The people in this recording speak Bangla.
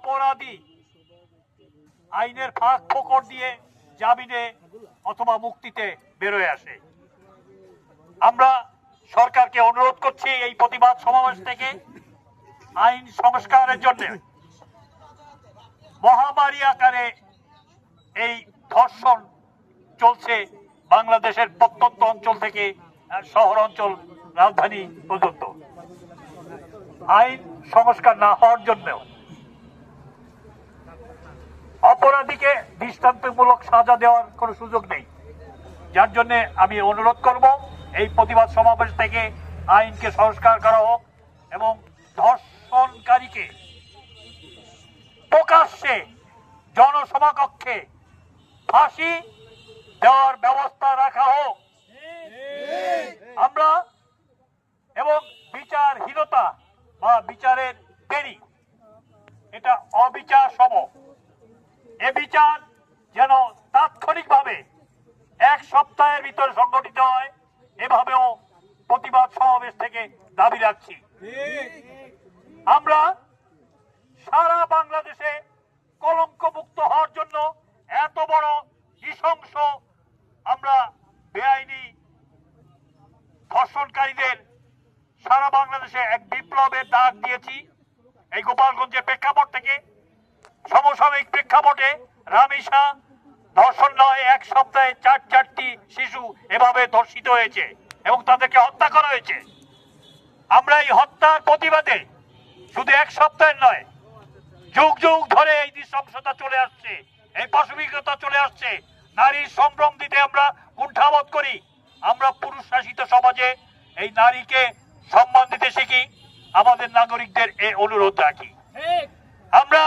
অপরাধী আইনের ফাঁক ফোকর দিয়ে জামিনে অথবা মুক্তিতে বেরোয় আসে। আমরা সরকারকে অনুরোধ করছি এই প্রতিবাদ সমাবেশ থেকে আইন সংস্কারের জন্য। মহামারী আকারে এই ধর্ষণ চলছে বাংলাদেশের প্রত্যন্ত অঞ্চল থেকে শহর অঞ্চল, রাজধানী পর্যন্ত। আইন সংস্কার না হওয়ার জন্য অপরাধীকে দৃষ্টান্তমূলক সাজা দেওয়ার কোনো সুযোগ নেই, যার জন্য আমি অনুরোধ করব এই প্রতিবাদ সমাবেশ থেকে আইনকে সংস্কার করা হোক এবং ধর্ষণকারীকে প্রকাশ্যে জনসমাকক্ষে ফাঁসি দেওয়ার ব্যবস্থা রাখা হোক। আমরা এবং বিচারহীনতা বা বিচারের দেরি, এটা অবিচার সম। এ বিচার যেন তাৎক্ষণিকভাবে এক সপ্তাহের ভিতরে সংগঠিত হয়, এভাবেও প্রতিবাদ সমাবেশ থেকে দাবি রাখছি। আমরা সারা বাংলাদেশে কলঙ্কমুক্ত হওয়ার জন্য এত বড় নৃশংস আমরা বেআইনি ধর্ষণকারীদের সারা বাংলাদেশে এক বিপ্লবের ডাক দিয়েছি। এই গোপালগঞ্জের প্রেক্ষাপট থেকে সমসাময়িক প্রেক্ষাপটে রামিসা ধর্ষণ নয়, এক সপ্তাহে 4টি শিশু এভাবে ধর্ষিত হয়েছে এবং তাদেরকে হত্যা করা হয়েছে। আমরা এই হত্যার প্রতিবাদে শুধু এক সপ্তাহের নয়, যুগ যুগ ধরে এই নৃশংসতা চলে আসছে, এই পাশবিকতা চলে আসছে। নারীর সম্ভ্রম দিতে আমরা কুণ্ঠাবোধ করি। আমরা পুরুষ শাসিত সমাজে এই নারীকে সম্মান দিতে শিখি, আমাদের নাগরিকদের এই অনুরোধ রাখি। আমরা